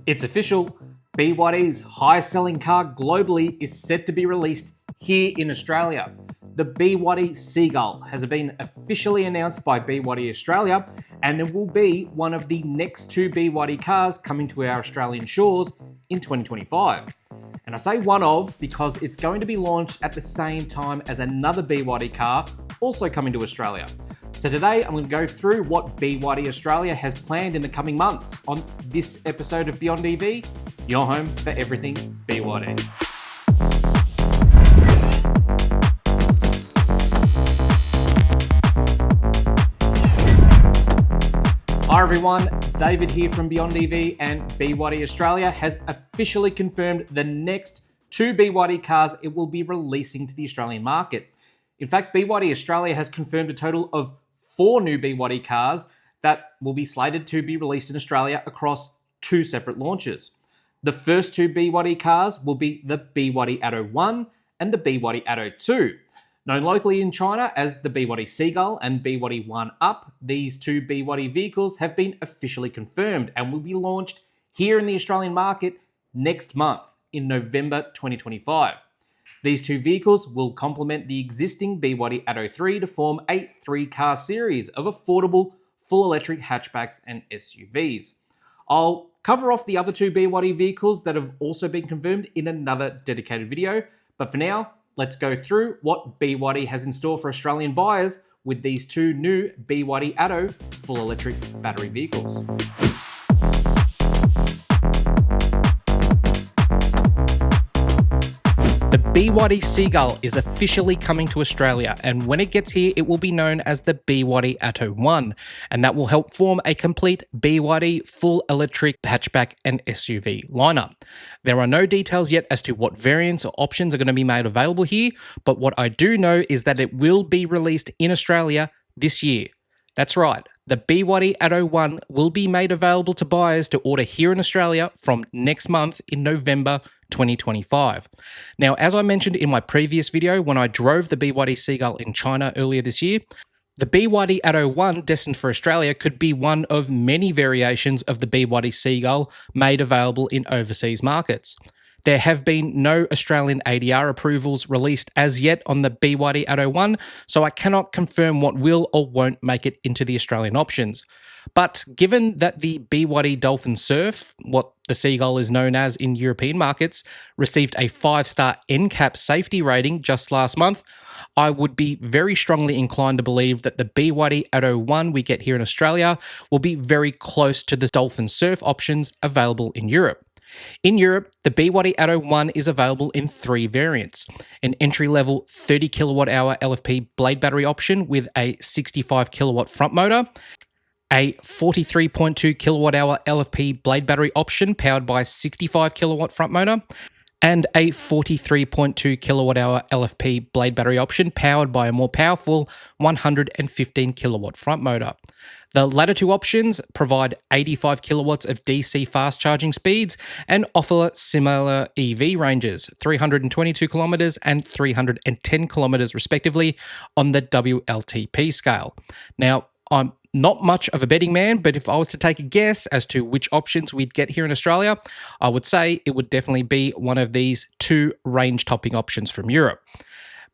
It's official, BYD's highest selling car globally is set to be released here in Australia. The BYD Seagull has been officially announced by BYD Australia, and it will be one of the next two BYD cars coming to our Australian shores in 2025. And I say one of because it's going to be launched at the same time as another BYD car also coming to Australia. So today I'm going to go through what BYD Australia has planned in the coming months on this episode of Beyond EV, your home for everything BYD. Hi everyone, David here from Beyond EV, and BYD Australia has officially confirmed the next two BYD cars it will be releasing to the Australian market. In fact, BYD Australia has confirmed a total of 4 new BYD cars that will be slated to be released in Australia across 2 separate launches. The first 2 BYD cars will be the BYD Atto 1 and the BYD Atto 2. Known locally in China as the BYD Seagull and BYD Yuan Up, these 2 BYD vehicles have been officially confirmed and will be launched here in the Australian market next month in November 2025. These 2 vehicles will complement the existing BYD Atto 3 to form a 3-car series of affordable full electric hatchbacks and SUVs. I'll cover off the other 2 BYD vehicles that have also been confirmed in another dedicated video, but for now, let's go through what BYD has in store for Australian buyers with these 2 new BYD Atto full electric battery vehicles. The BYD Seagull is officially coming to Australia, and when it gets here, it will be known as the BYD Atto 1, and that will help form a complete BYD full electric hatchback and SUV lineup. There are no details yet as to what variants or options are going to be made available here, but what I do know is that it will be released in Australia this year. That's right, the BYD Atto 1 will be made available to buyers to order here in Australia from next month in November 2025. Now, as I mentioned in my previous video when I drove the BYD Seagull in China earlier this year, the BYD Atto 1 destined for Australia could be one of many variations of the BYD Seagull made available in overseas markets. There have been no Australian ADR approvals released as yet on the BYD Atto 1, so I cannot confirm what will or won't make it into the Australian options. But given that the BYD Dolphin Surf, what the Seagull is known as in European markets, received a 5-star NCAP safety rating just last month, I would be very strongly inclined to believe that the BYD Atto 1 we get here in Australia will be very close to the Dolphin Surf options available in Europe. In Europe, the BYD Atto 1 is available in 3 variants: an entry-level 30 kWh LFP blade battery option with a 65 kW front motor, a 43.2 kWh LFP blade battery option powered by 65 kW front motor, and a 43.2 kWh LFP blade battery option powered by a more powerful 115 kW front motor. The latter 2 options provide 85 kilowatts of DC fast charging speeds and offer similar EV ranges, 322 kilometers and 310 kilometers respectively on the WLTP scale. Now, I'm not much of a betting man, but if I was to take a guess as to which options we'd get here in Australia, I would say it would definitely be one of these 2 range-topping options from Europe.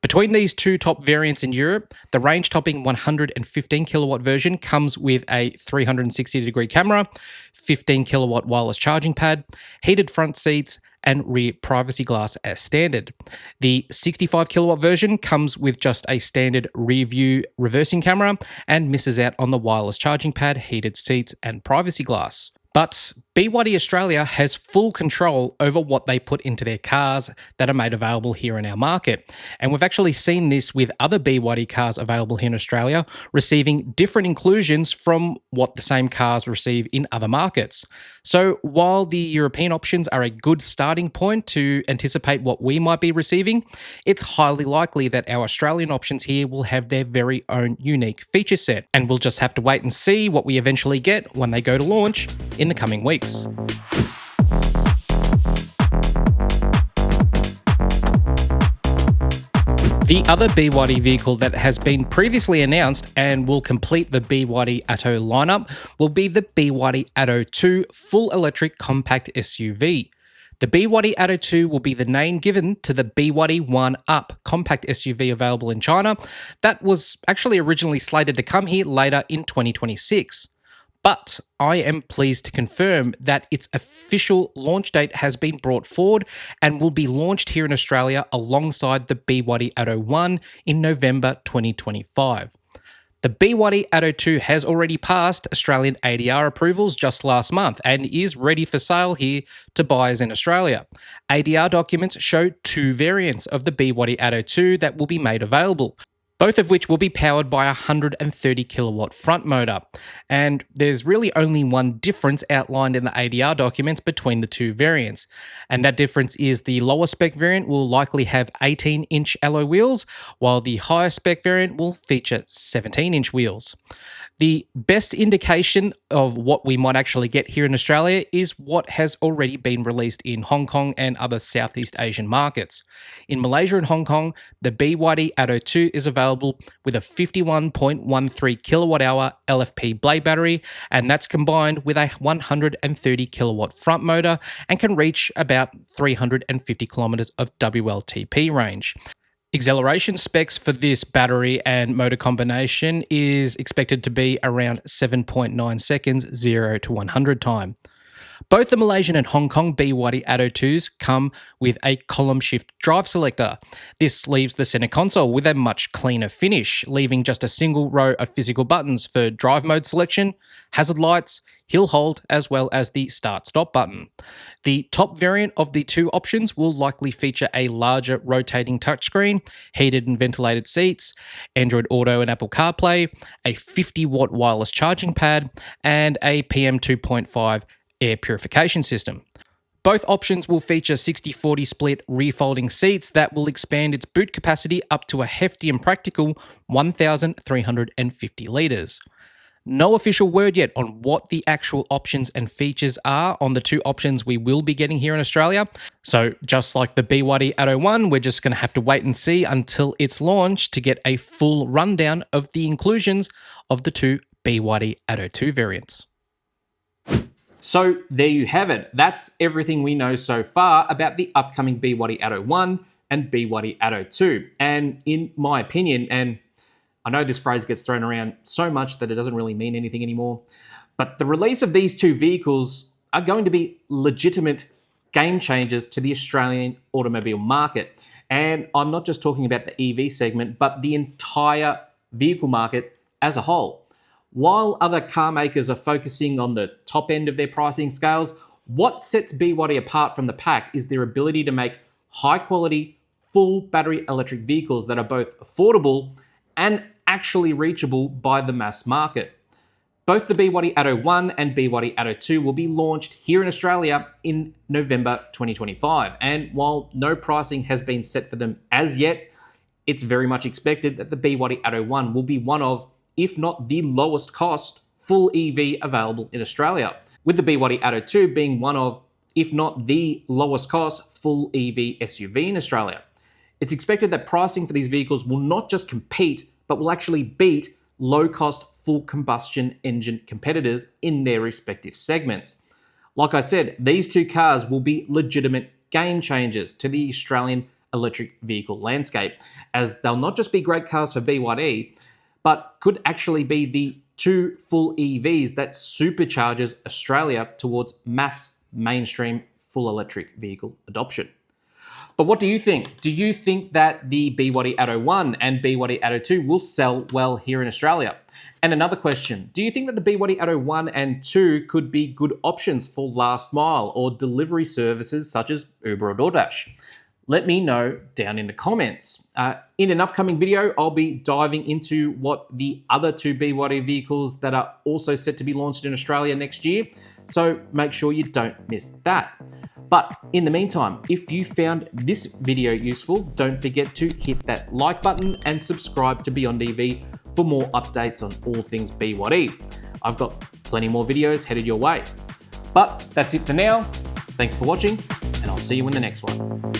Between these 2 top variants in Europe, the range-topping 115 kilowatt version comes with a 360-degree camera, 15 kilowatt wireless charging pad, heated front seats, and rear privacy glass as standard. The 65 kilowatt version comes with just a standard rear view reversing camera and misses out on the wireless charging pad, heated seats, and privacy glass. But BYD Australia has full control over what they put into their cars that are made available here in our market. And we've actually seen this with other BYD cars available here in Australia, receiving different inclusions from what the same cars receive in other markets. So while the European options are a good starting point to anticipate what we might be receiving, it's highly likely that our Australian options here will have their very own unique feature set. And we'll just have to wait and see what we eventually get when they go to launch in the coming weeks. The other BYD vehicle that has been previously announced and will complete the BYD Atto lineup will be the BYD Atto 2 full electric compact SUV. The BYD Atto 2 will be the name given to the BYD Yuan Up compact SUV available in China that was actually originally slated to come here later in 2026. But I am pleased to confirm that its official launch date has been brought forward and will be launched here in Australia alongside the BYD Atto 1 in November 2025. The BYD Atto 2 has already passed Australian ADR approvals just last month and is ready for sale here to buyers in Australia. ADR documents show two variants of the BYD Atto 2 that will be made available, both of which will be powered by a 130 kilowatt front motor. And there's really only one difference outlined in the ADR documents between the two variants. And that difference is the lower spec variant will likely have 18-inch alloy wheels, while the higher spec variant will feature 17-inch wheels. The best indication of what we might actually get here in Australia is what has already been released in Hong Kong and other Southeast Asian markets. In Malaysia and Hong Kong, the BYD Atto 2 is available with a 51.13 kilowatt hour LFP blade battery, and that's combined with a 130 kilowatt front motor and can reach about 350 kilometers of WLTP range. Acceleration specs for this battery and motor combination is expected to be around 7.9 seconds 0 to 100 time. Both the Malaysian and Hong Kong BYD Atto 2s come with a column shift drive selector. This leaves the center console with a much cleaner finish, leaving just a single row of physical buttons for drive mode selection, hazard lights, hill hold, as well as the start-stop button. The top variant of the two options will likely feature a larger rotating touchscreen, heated and ventilated seats, Android Auto and Apple CarPlay, a 50-watt wireless charging pad, and a PM 2.5 air purification system. Both options will feature 60-40 split rear-folding seats that will expand its boot capacity up to a hefty and practical 1,350 litres. No official word yet on what the actual options and features are on the two options we will be getting here in Australia. So just like the BYD Atto 1, we're just going to have to wait and see until it's launched to get a full rundown of the inclusions of the two BYD Atto 2 variants. So there you have it. That's everything we know so far about the upcoming BYD Atto 1 and BYD Atto 2. And in my opinion, and I know this phrase gets thrown around so much that it doesn't really mean anything anymore, but the release of these two vehicles are going to be legitimate game changers to the Australian automobile market. And I'm not just talking about the EV segment, but the entire vehicle market as a whole. While other car makers are focusing on the top end of their pricing scales, what sets BYD apart from the pack is their ability to make high-quality, full battery electric vehicles that are both affordable and actually reachable by the mass market. Both the BYD Atto 1 and BYD Atto 2 will be launched here in Australia in November 2025. And while no pricing has been set for them as yet, it's very much expected that the BYD Atto 1 will be one of, if not the lowest cost, full EV available in Australia, with the BYD Atto 2 being one of, if not the lowest cost, full EV SUV in Australia. It's expected that pricing for these vehicles will not just compete, but will actually beat low-cost full combustion engine competitors in their respective segments. Like I said, these two cars will be legitimate game changers to the Australian electric vehicle landscape, as they'll not just be great cars for BYD, but could actually be the two full EVs that supercharges Australia towards mass mainstream full electric vehicle adoption. But what do you think? Do you think that the BYD Atto 1 and BYD Atto 2 will sell well here in Australia? And another question, do you think that the BYD Atto 1 and 2 could be good options for last mile or delivery services such as Uber or DoorDash? Let me know down in the comments. In an upcoming video, I'll be diving into what the other two BYD vehicles that are also set to be launched in Australia next year. So make sure you don't miss that. But in the meantime, if you found this video useful, don't forget to hit that like button and subscribe to Beyond EV for more updates on all things BYD. I've got plenty more videos headed your way. But that's it for now. Thanks for watching, and I'll see you in the next one.